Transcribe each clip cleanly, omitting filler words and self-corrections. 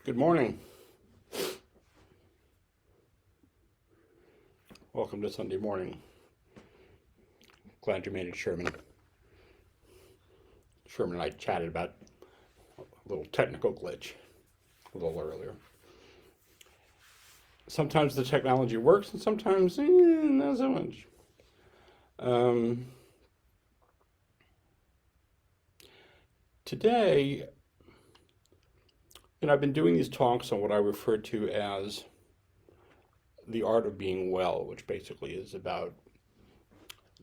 Good morning. Welcome to Sunday morning. Glad you made it, Sherman. Sherman and I chatted about a little technical glitch a little earlier. Sometimes the technology works and sometimes not so much. Today, I've been doing these talks on what I refer to as the art of being well, which basically is about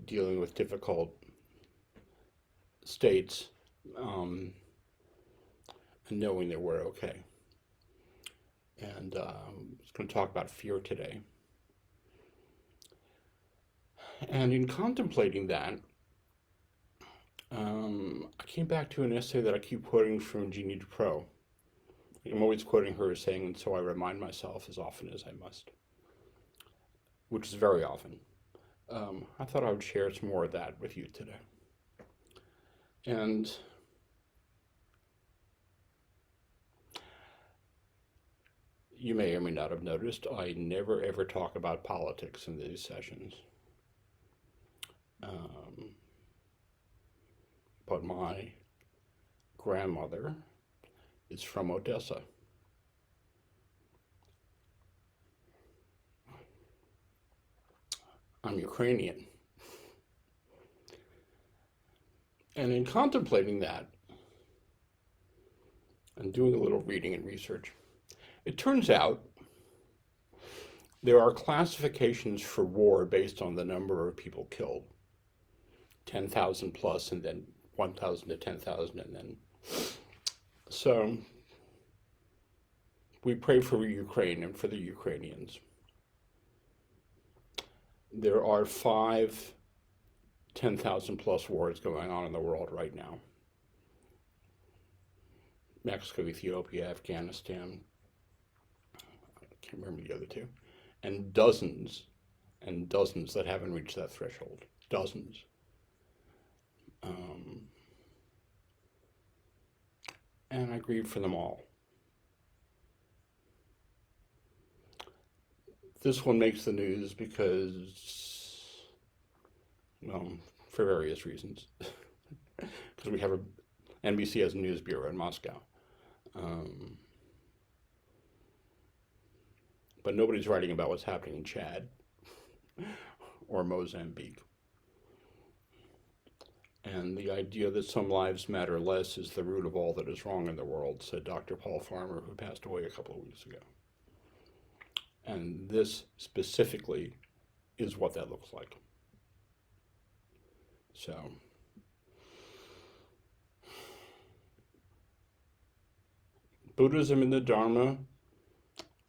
dealing with difficult states and knowing that we're okay. And I'm just going to talk about fear today. And in contemplating that, I came back to an essay that I keep quoting from Jeannie Dupro. I'm always quoting her as saying, "And so I remind myself as often as I must," which is very often. I thought I would share some more of that with you today. And you may or may not have noticed, I never ever talk about politics in these sessions. But my grandmother is from Odessa. I'm Ukrainian. And in contemplating that and doing a little reading and research, it turns out there are classifications for war based on the number of people killed. 10,000 plus, and then 1,000 to 10,000, and then. So we pray for Ukraine and for the Ukrainians. There are 5 10,000 plus wars going on in the world right now. Mexico, Ethiopia, Afghanistan, I can't remember the other two, and dozens that haven't reached that threshold. Dozens. And I grieve for them all. This one makes the news because, well, for various reasons. Because we have NBC has a news bureau in Moscow. But nobody's writing about what's happening in Chad or Mozambique. And the idea that some lives matter less is the root of all that is wrong in the world, said Dr. Paul Farmer, who passed away a couple of weeks ago. And this specifically is what that looks like. So, Buddhism and the Dharma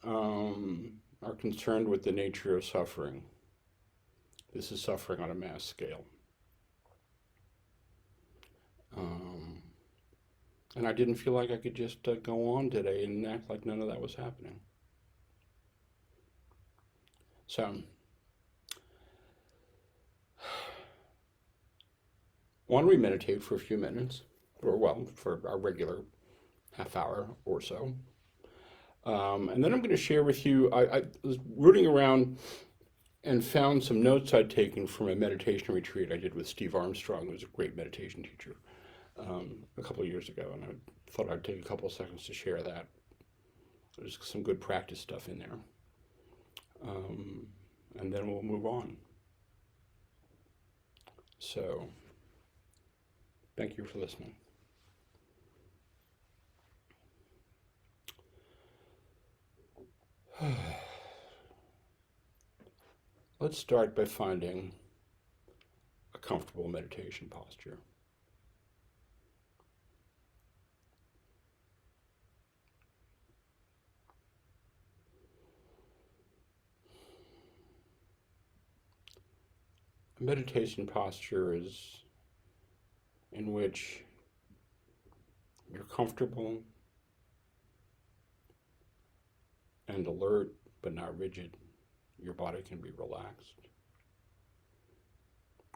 are concerned with the nature of suffering. This is suffering on a mass scale. And I didn't feel like I could just go on today and act like none of that was happening. So, why don't we meditate for a few minutes, or for our regular half hour or so. And then I'm going to share with you, I was rooting around and found some notes I'd taken from a meditation retreat I did with Steve Armstrong, who's a great meditation teacher, a couple of year ago, and I thought I'd take a couple of seconds to share that. There's some good practice stuff in there. And then we'll move on. So, thank you for listening. Let's start by finding a comfortable meditation posture. A meditation posture is in which you're comfortable and alert, but not rigid. Your body can be relaxed.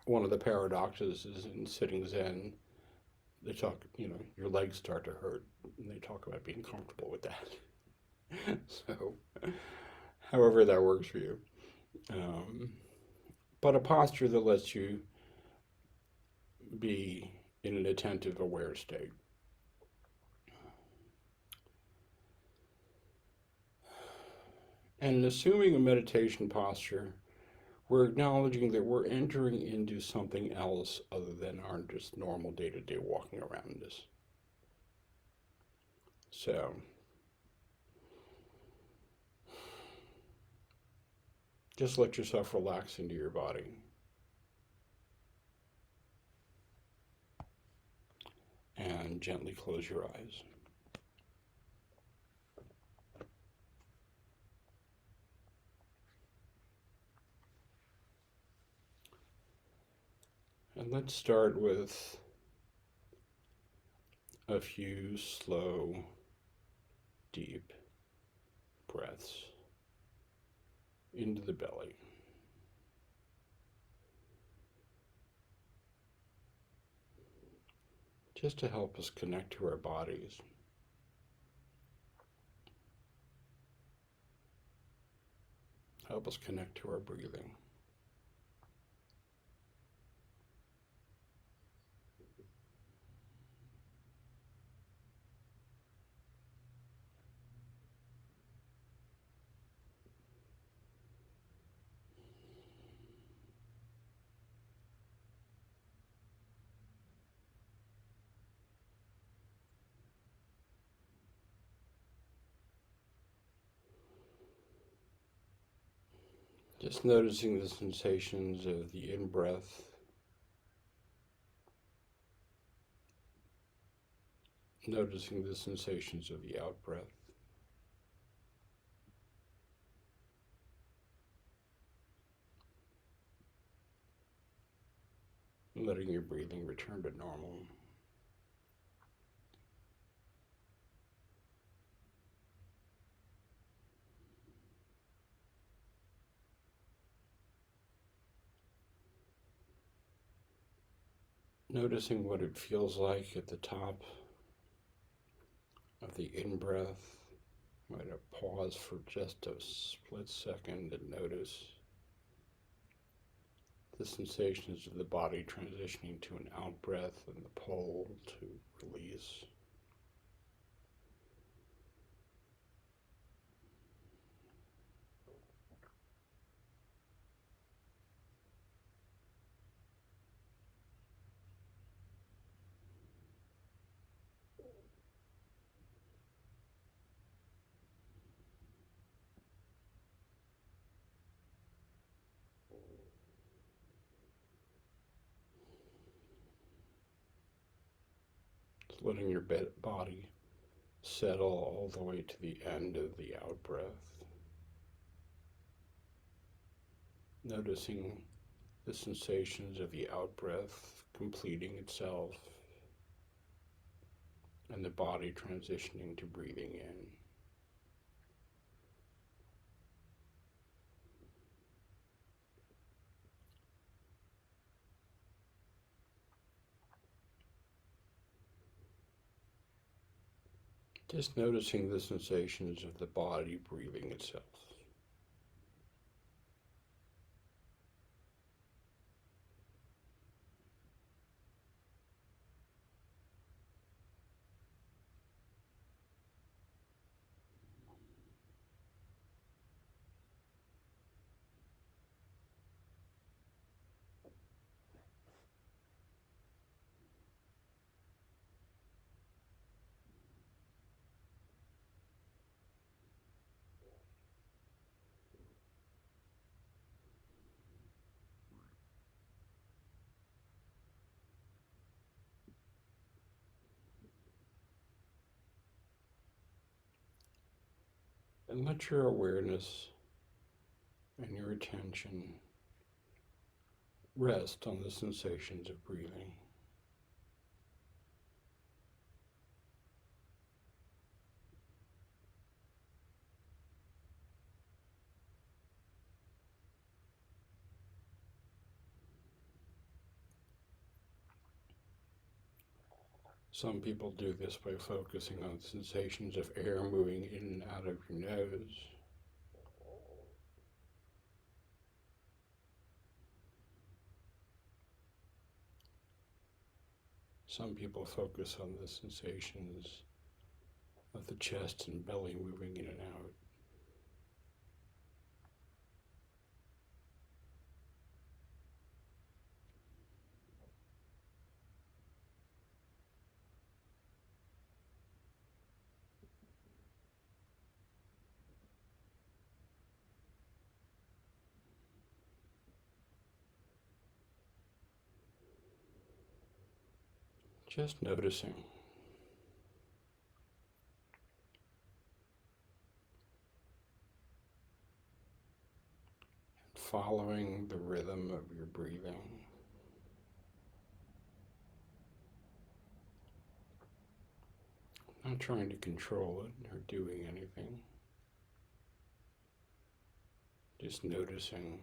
One of the paradoxes is in sitting Zen, they talk, your legs start to hurt, and they talk about being comfortable with that. So, however that works for you. Um, but a posture that lets you be in an attentive, aware state. And in assuming a meditation posture, we're acknowledging that we're entering into something else other than our just normal day to day walking around us. So, just let yourself relax into your body and gently close your eyes. And let's start with a few slow, deep breaths into the belly. Just to help us connect to our bodies. Help us connect to our breathing. Just noticing the sensations of the in-breath, noticing the sensations of the out-breath. Letting your breathing return to normal. Noticing what it feels like at the top of the in-breath. Might have pause for just a split second and notice the sensations of the body transitioning to an out-breath and the pull to release. Letting your body settle all the way to the end of the out-breath. Noticing the sensations of the out-breath completing itself and the body transitioning to breathing in. Just noticing the sensations of the body breathing itself. And let your awareness and your attention rest on the sensations of breathing. Some people do this by focusing on sensations of air moving in and out of your nose. Some people focus on the sensations of the chest and belly moving in and out. Just noticing. Following the rhythm of your breathing. Not trying to control it or doing anything. Just noticing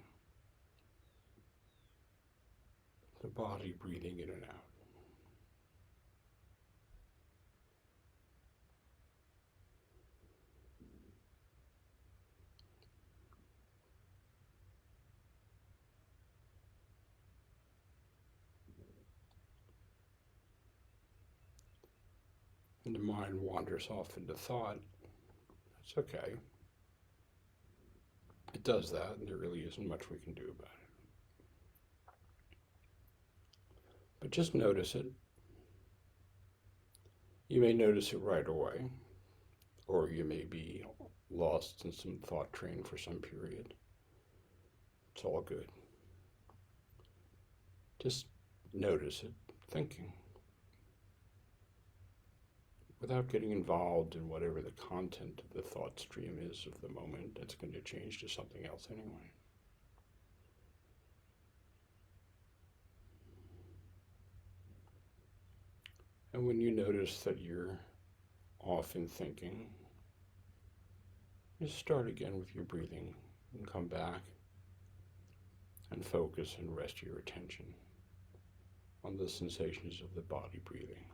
the body breathing in and out. And the mind wanders off into thought. It's okay. It does that, and there really isn't much we can do about it. But just notice it. You may notice it right away, or you may be lost in some thought train for some period. It's all good. Just notice it, thinking, without getting involved in whatever the content of the thought stream is of the moment. That's going to change to something else anyway. And when you notice that you're off in thinking, just start again with your breathing and come back and focus and rest your attention on the sensations of the body breathing.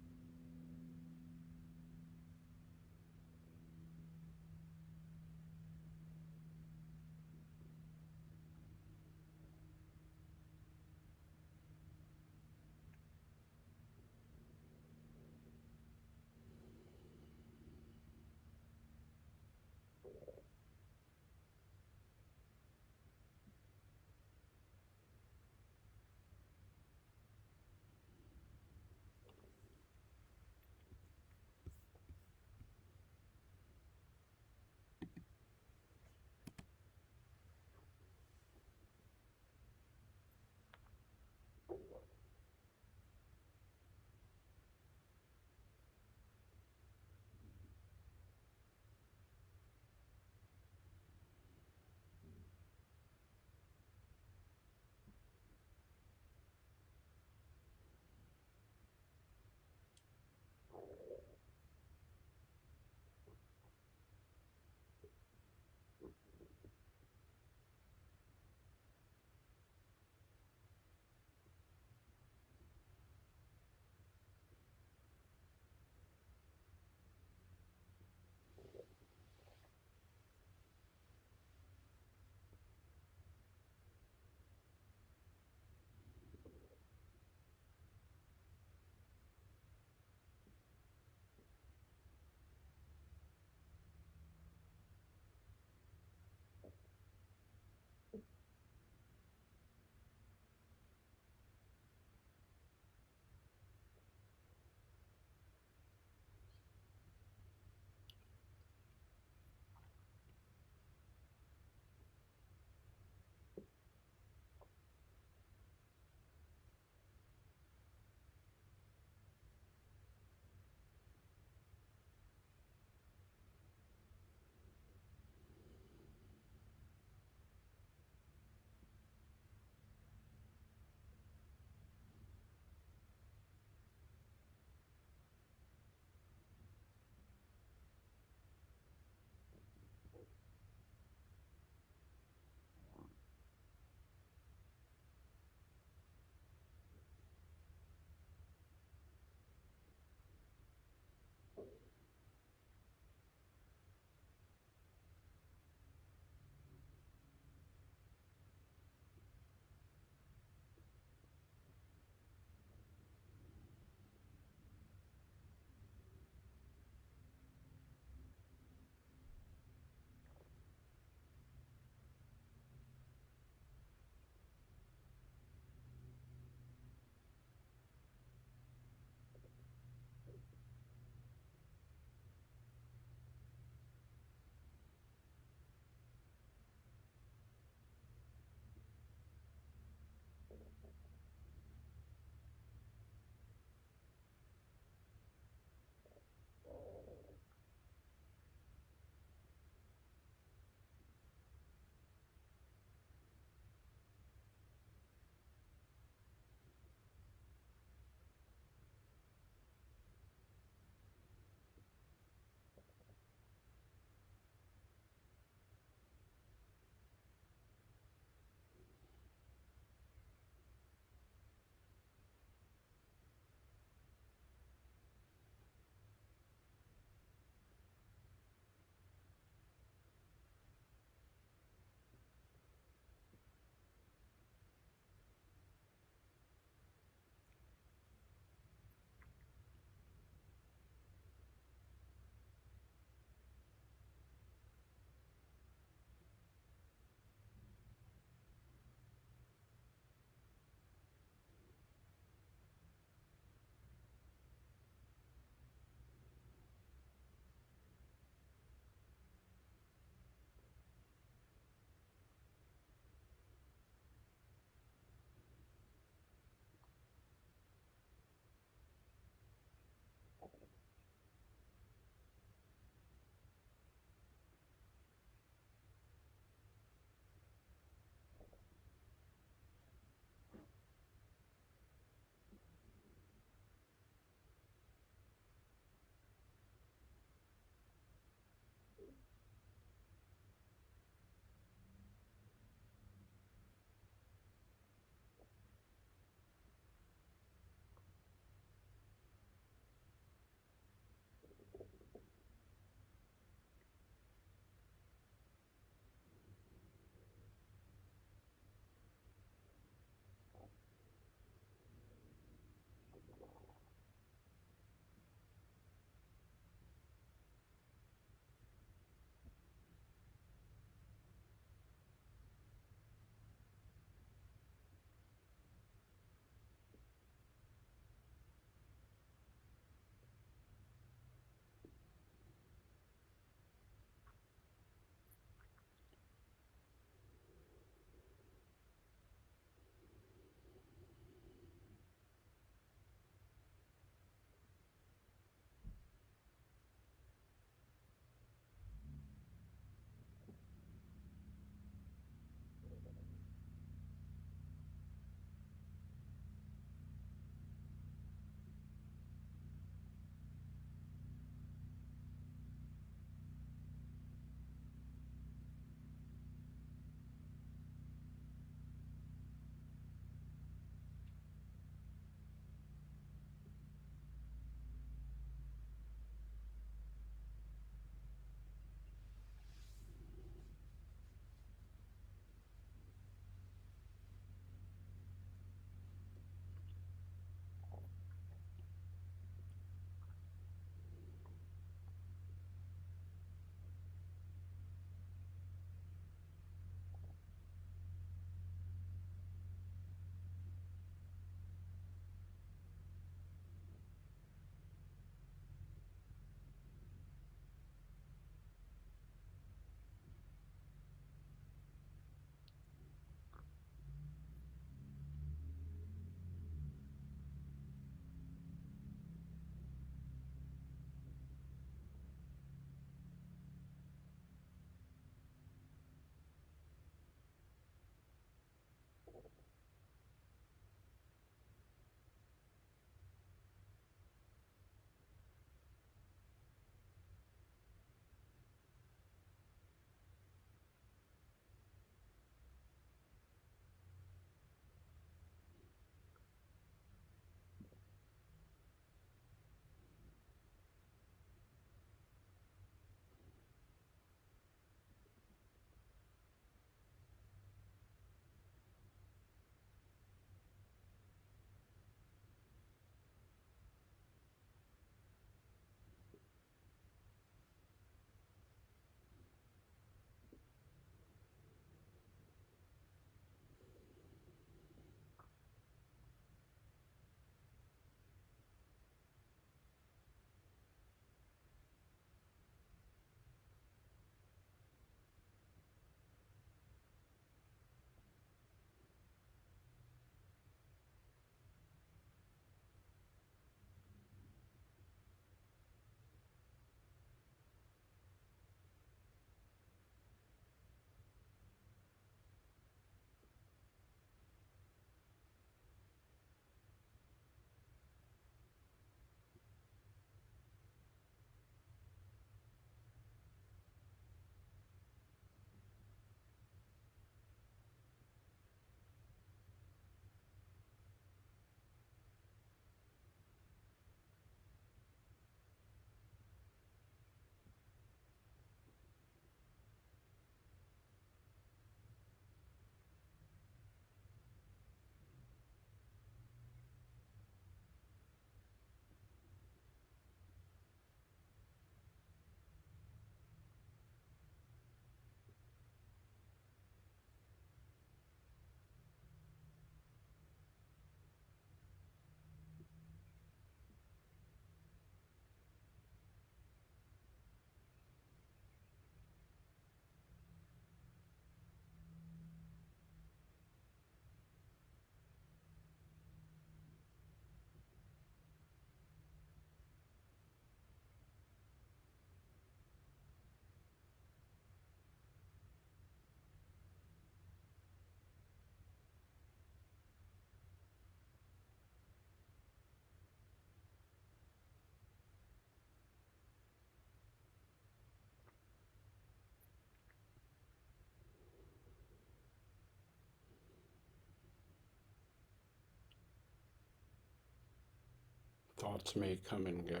Thoughts may come and go,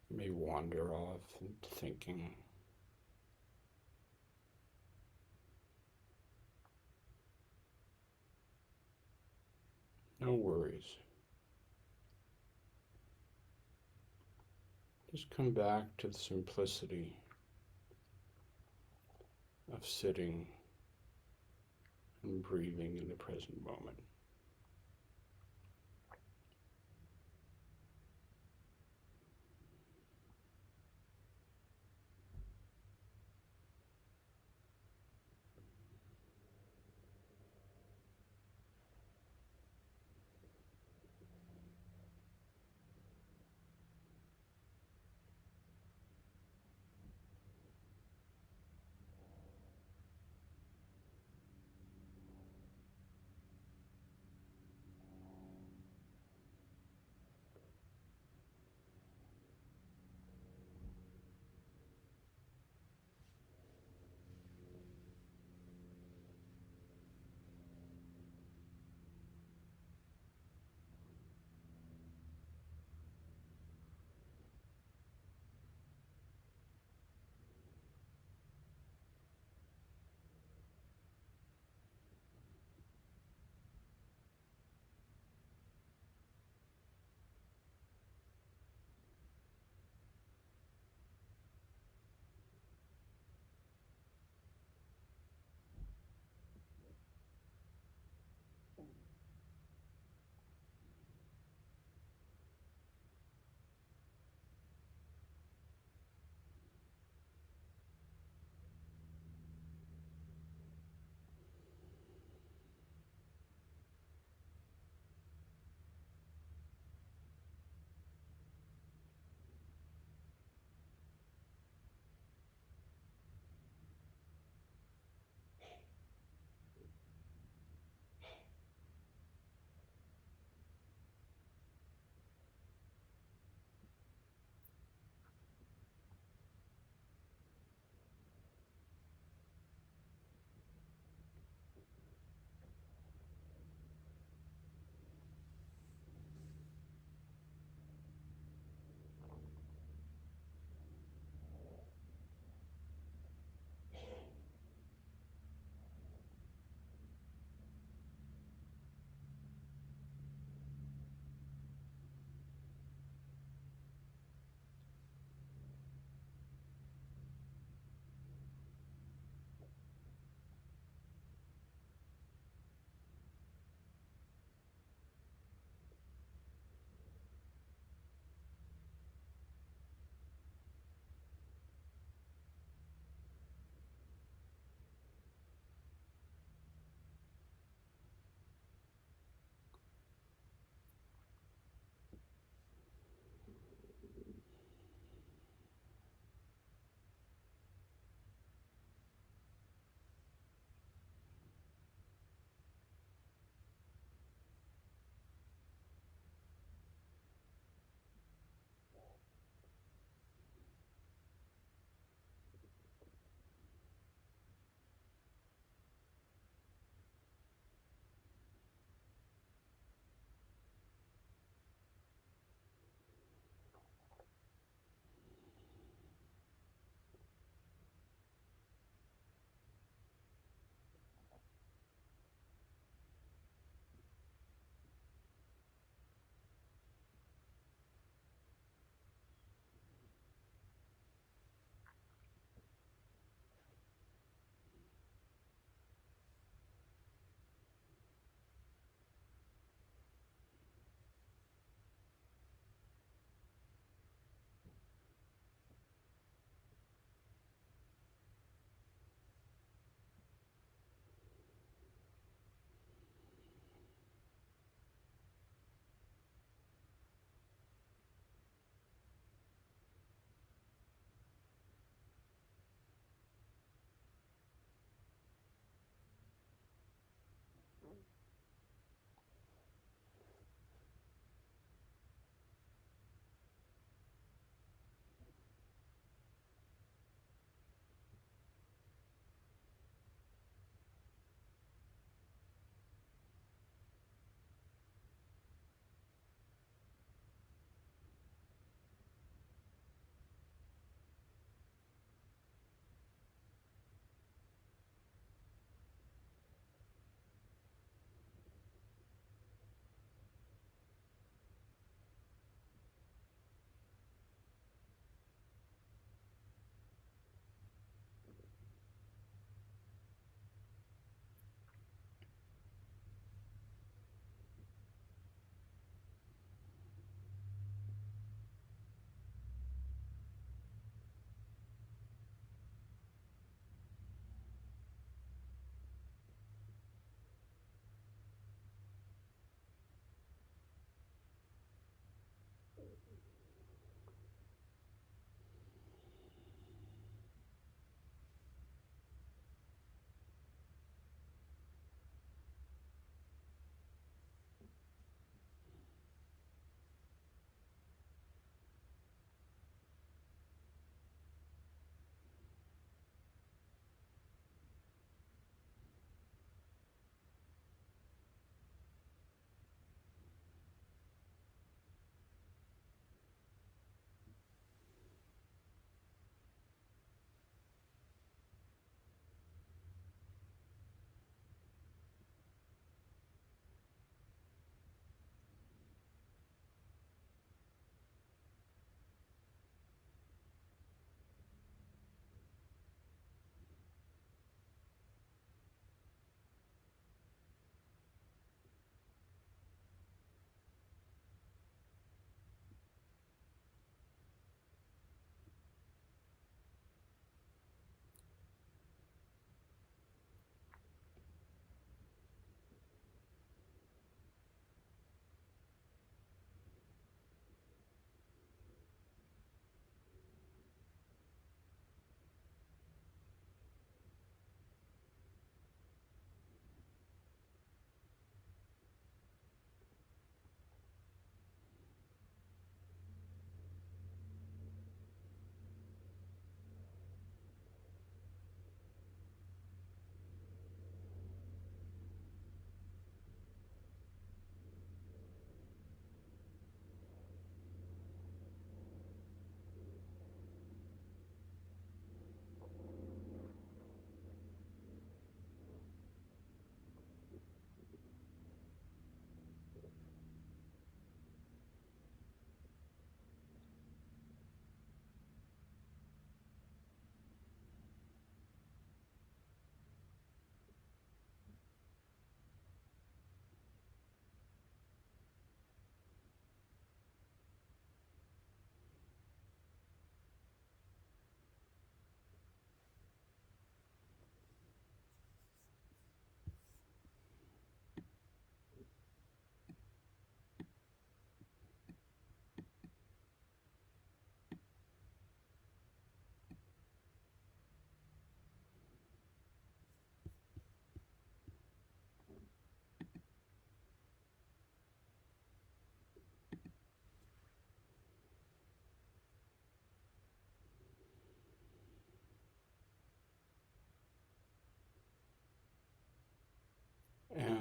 may wander off into thinking. No worries. Just come back to the simplicity of sitting and breathing in the present moment.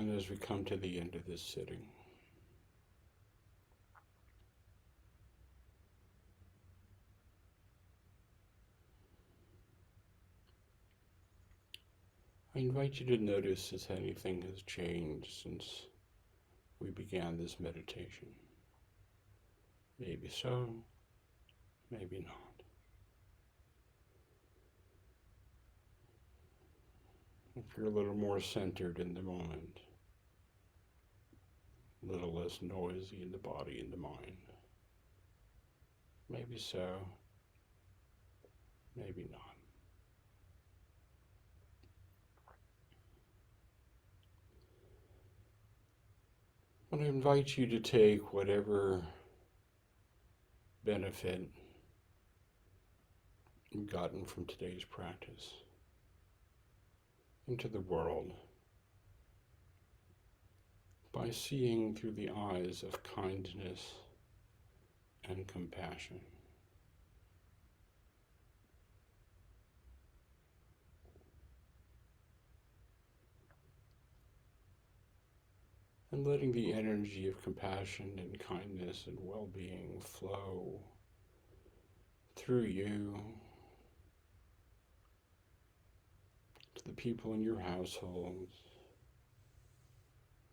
And as we come to the end of this sitting, I invite you to notice if anything has changed since we began this meditation. Maybe so, maybe not. If you're a little more centered in the moment, a little less noisy in the body and the mind. Maybe so, maybe not. But I invite you to take whatever benefit you've gotten from today's practice into the world by seeing through the eyes of kindness and compassion. And letting the energy of compassion and kindness and well-being flow through you to the people in your household,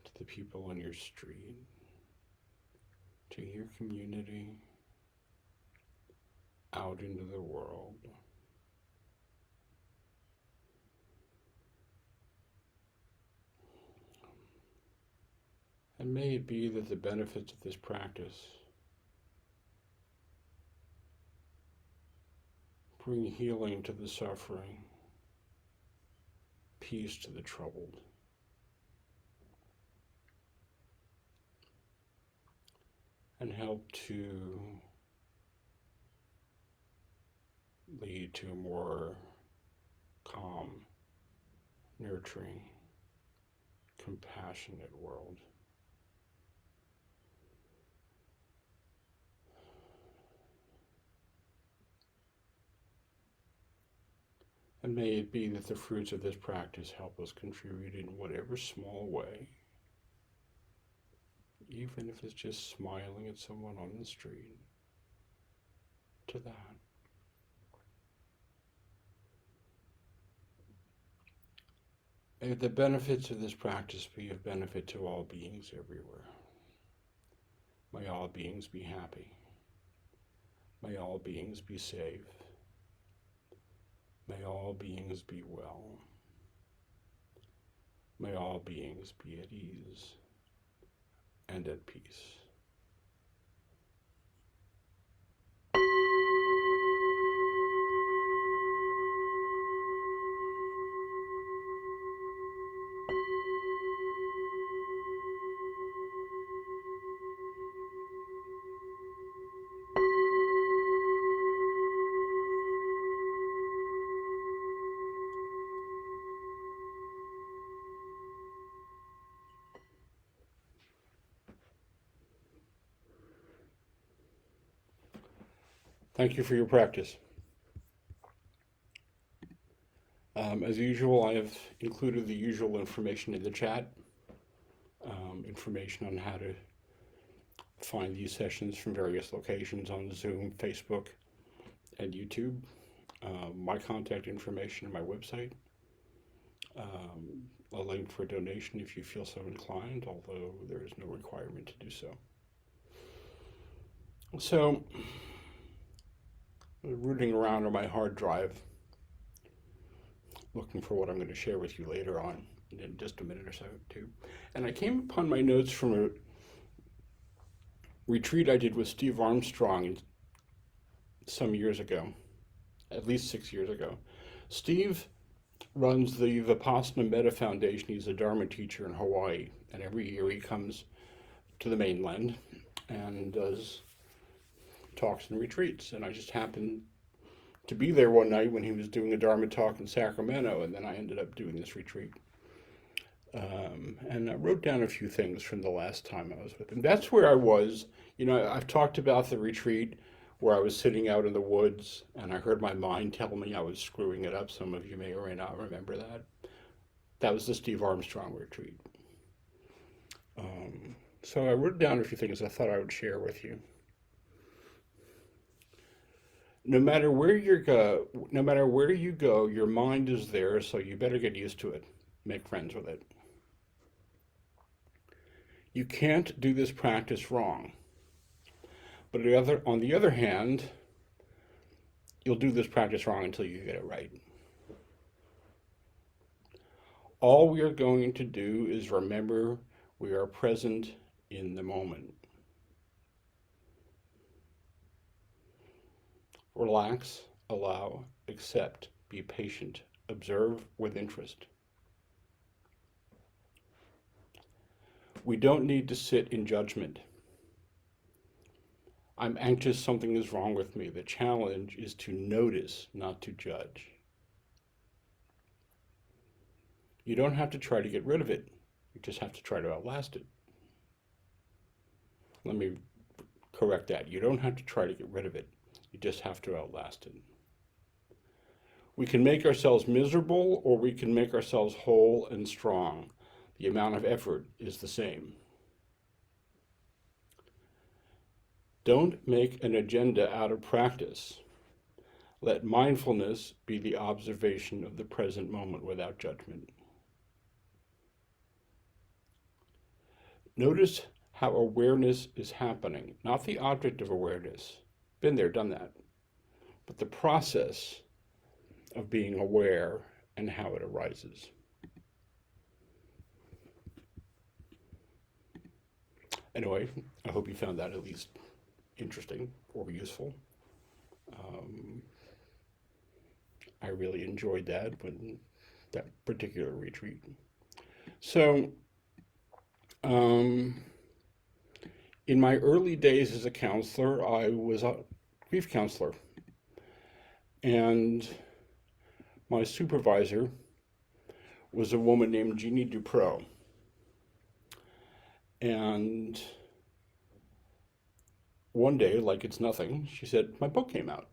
to the people on your street, to your community, out into the world. And may it be that the benefits of this practice bring healing to the suffering, peace to the troubled, and help to lead to a more calm, nurturing, compassionate world. And may it be that the fruits of this practice help us contribute in whatever small way, even if it's just smiling at someone on the street, to that. May the benefits of this practice be of benefit to all beings everywhere. May all beings be happy. May all beings be safe. May all beings be well. May all beings be at ease and at peace. Thank you for your practice. As usual, I have included the usual information in the chat, information on how to find these sessions from various locations on Zoom, Facebook, and YouTube, my contact information on my website, a link for a donation if you feel so inclined, although there is no requirement to do so. So, rooting around on my hard drive, looking for what I'm going to share with you later on in just a minute or so too. And I came upon my notes from a retreat I did with Steve Armstrong some years ago, at least 6 years ago. Steve runs the Vipassana Metta Foundation. He's a Dharma teacher in Hawaii, and every year he comes to the mainland and does talks and retreats. And I just happened to be there one night when he was doing a Dharma talk in Sacramento, and then I ended up doing this retreat. And I wrote down a few things from the last time I was with him. That's where I was. You know, I've talked about the retreat where I was sitting out in the woods and I heard my mind tell me I was screwing it up. Some of you may or may not remember that. That was the Steve Armstrong retreat. So I wrote down a few things I thought I would share with you. No matter where you go, your mind is there, so you better get used to it. Make friends with it. You can't do this practice wrong. But on the other hand, you'll do this practice wrong until you get it right. All we are going to do is remember we are present in the moment. Relax, allow, accept, be patient, observe with interest. We don't need to sit in judgment. I'm anxious, something is wrong with me. The challenge is to notice, not to judge. You don't have to try to get rid of it. You just have to try to outlast it. Let me correct that. You don't have to try to get rid of it. You just have to outlast it. We can make ourselves miserable, or we can make ourselves whole and strong. The amount of effort is the same. Don't make an agenda out of practice. Let mindfulness be the observation of the present moment without judgment. Notice how awareness is happening, not the object of awareness. Been there, done that. But the process of being aware and how it arises. Anyway, I hope you found that at least interesting or useful. I really enjoyed that particular retreat. So, in my early days as a counselor, I was a grief counselor, and my supervisor was a woman named Jeannie Dupro. And one day, like it's nothing, she said, my book came out.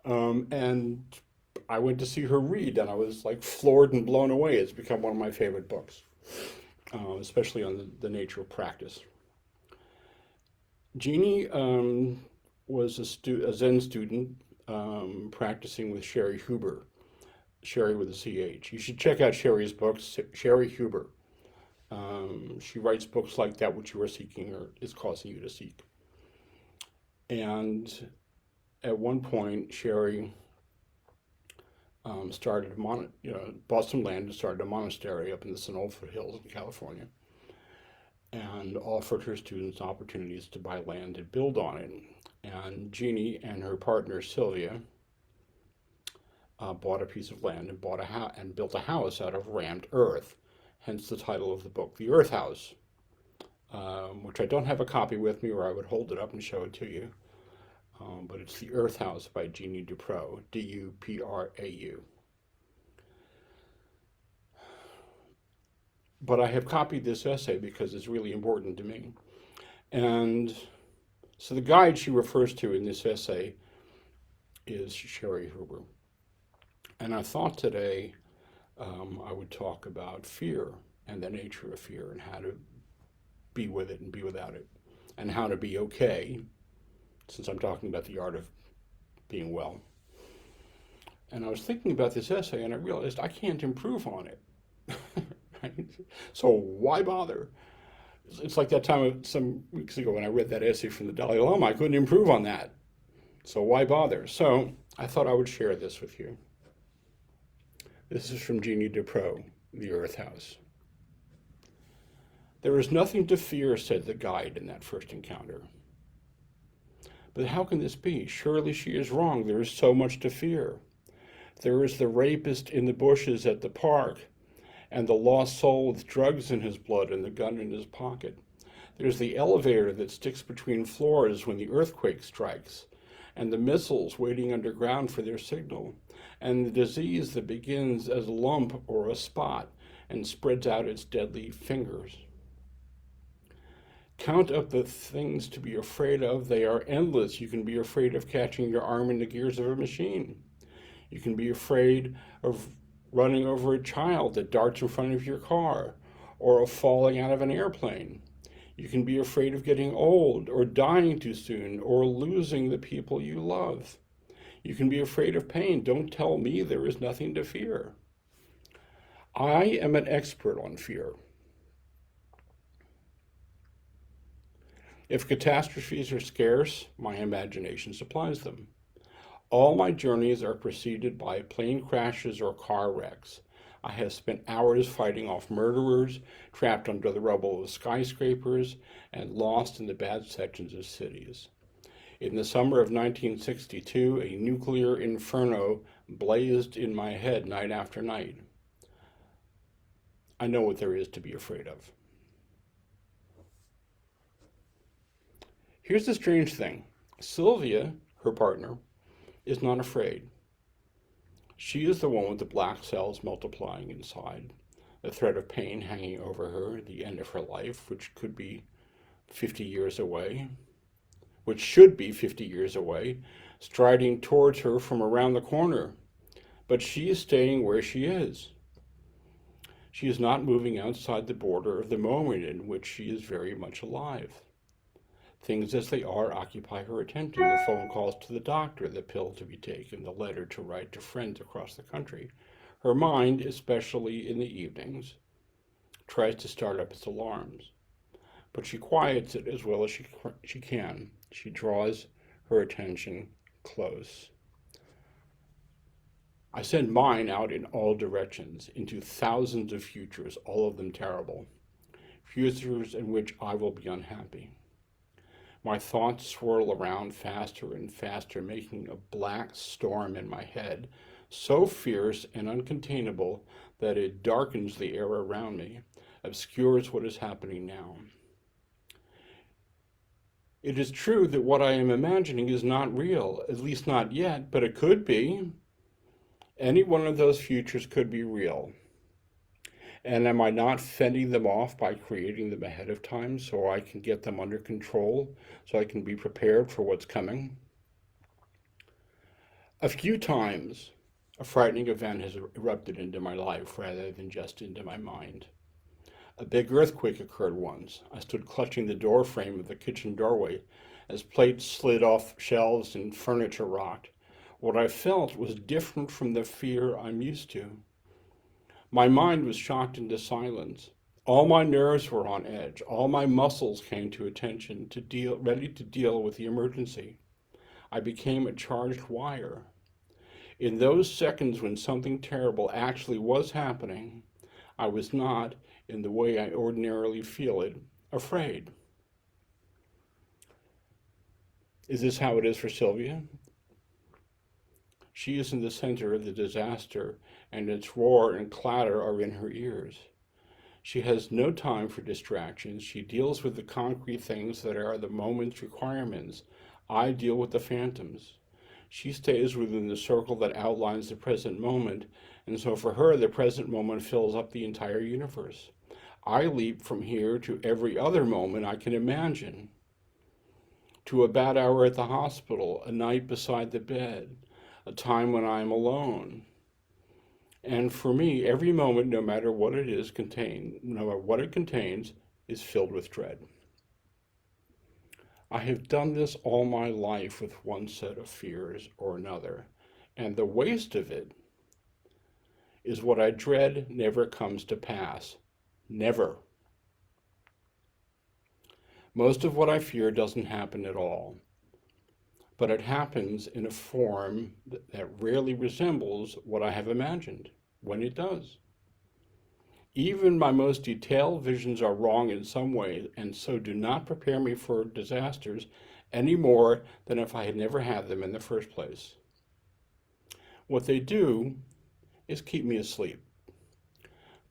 And I went to see her read, and I was like floored and blown away. It's become one of my favorite books, especially on the nature of practice. Jeannie was a Zen student practicing with Sherry Huber, Sherry with a CH. You should check out Sherry's books, Sherry Huber. She writes books like That Which You Are Seeking or Is Causing You to Seek. And at one point, Sherry bought some land and started a monastery up in the Sonoma Hills in California, and offered her students opportunities to buy land and build on it. And Jeannie and her partner Sylvia bought a piece of land and built a house out of rammed earth. Hence the title of the book, The Earth House, which I don't have a copy with me, or I would hold it up and show it to you. But it's The Earth House by Jeannie Dupro, D-U-P-R-A-U. But I have copied this essay because it's really important to me. And so the guide she refers to in this essay is Sherry Huber. And I thought today I would talk about fear and the nature of fear and how to be with it and be without it, and how to be okay, since I'm talking about the art of being well. And I was thinking about this essay, and I realized I can't improve on it. Right? So why bother? It's like that time some weeks ago when I read that essay from the Dalai Lama. I couldn't improve on that. So why bother? So I thought I would share this with you. This is from Jeannie Dupro, The Earth House. There is nothing to fear, said the guide in that first encounter. But how can this be? Surely she is wrong. There is so much to fear. There is the rapist in the bushes at the park, and the lost soul with drugs in his blood and the gun in his pocket. There's the elevator that sticks between floors when the earthquake strikes, and the missiles waiting underground for their signal, and the disease that begins as a lump or a spot and spreads out its deadly fingers. Count up the things to be afraid of. They are endless. You can be afraid of catching your arm in the gears of a machine. You can be afraid of running over a child that darts in front of your car, or of falling out of an airplane. You can be afraid of getting old, or dying too soon, or losing the people you love. You can be afraid of pain. Don't tell me there is nothing to fear. I am an expert on fear. If catastrophes are scarce, my imagination supplies them. All my journeys are preceded by plane crashes or car wrecks. I have spent hours fighting off murderers, trapped under the rubble of skyscrapers, and lost in the bad sections of cities. In the summer of 1962, a nuclear inferno blazed in my head night after night. I know what there is to be afraid of. Here's the strange thing. Sylvia, her partner, is not afraid. She is the one with the black cells multiplying inside, the threat of pain hanging over her, the end of her life, which could be 50 years away, which should be 50 years away, striding towards her from around the corner. But she is staying where she is. She is not moving outside the border of the moment in which she is very much alive. Things as they are occupy her attention, the phone calls to the doctor, the pill to be taken, the letter to write to friends across the country. Her mind, especially in the evenings, tries to start up its alarms. But she quiets it as well as she can. She draws her attention close. I send mine out in all directions, into thousands of futures, all of them terrible. Futures in which I will be unhappy. My thoughts swirl around faster and faster, making a black storm in my head, so fierce and uncontainable that it darkens the air around me, obscures what is happening now. It is true that what I am imagining is not real, at least not yet, but it could be. Any one of those futures could be real. And am I not fending them off by creating them ahead of time so I can get them under control, so I can be prepared for what's coming? A few times, a frightening event has erupted into my life rather than just into my mind. A big earthquake occurred once. I stood clutching the door frame of the kitchen doorway as plates slid off shelves and furniture rocked. What I felt was different from the fear I'm used to. My mind was shocked into silence. All my nerves were on edge. All my muscles came to attention, ready to deal with the emergency. I became a charged wire. In those seconds when something terrible actually was happening, I was not, in the way I ordinarily feel it, afraid. Is this how it is for Sylvia? She is in the center of the disaster, and its roar and clatter are in her ears. She has no time for distractions. She deals with the concrete things that are the moment's requirements. I deal with the phantoms. She stays within the circle that outlines the present moment, and so for her, the present moment fills up the entire universe. I leap from here to every other moment I can imagine, to a bad hour at the hospital, a night beside the bed, a time when I am alone. And for me, every moment, no matter what it is no matter what it contains, is filled with dread. I have done this all my life with one set of fears or another, and the waste of it is what I dread never comes to pass. Never. Most of what I fear doesn't happen at all, but it happens in a form that rarely resembles what I have imagined when it does. Even my most detailed visions are wrong in some ways, and so do not prepare me for disasters any more than if I had never had them in the first place. What they do is keep me asleep,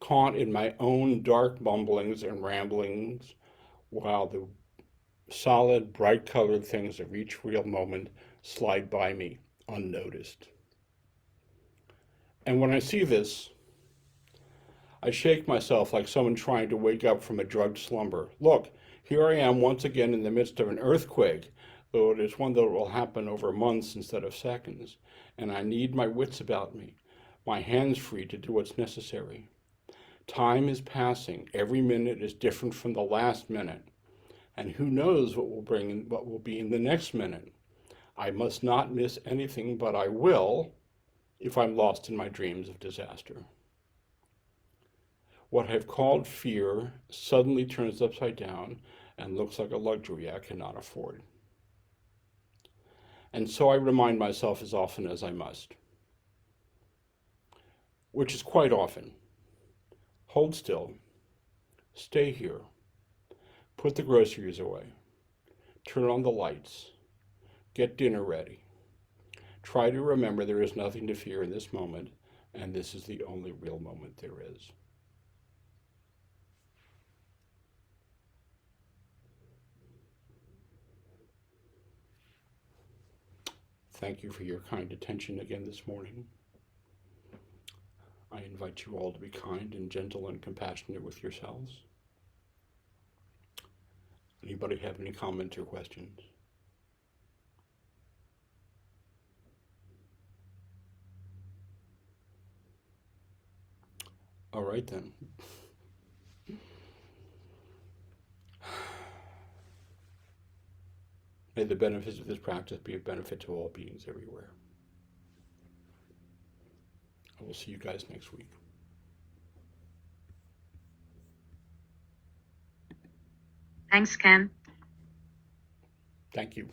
caught in my own dark mumblings and ramblings, while the solid, bright-colored things of each real moment slide by me unnoticed. And when I see this, I shake myself like someone trying to wake up from a drugged slumber. Look, here I am once again in the midst of an earthquake, though it is one that will happen over months instead of seconds, and I need my wits about me, my hands free to do what's necessary. Time is passing. Every minute is different from the last minute. And who knows what will be in the next minute. I must not miss anything, but I will if I'm lost in my dreams of disaster. What I've called fear suddenly turns upside down and looks like a luxury I cannot afford. And so I remind myself as often as I must, which is quite often. Hold still, stay here, put the groceries away, turn on the lights, get dinner ready. Try to remember there is nothing to fear in this moment, and this is the only real moment there is. Thank you for your kind attention again this morning. I invite you all to be kind and gentle and compassionate with yourselves. Anybody have any comments or questions? All right then. May the benefits of this practice be a benefit to all beings everywhere. I will see you guys next week. Thanks, Ken. Thank you.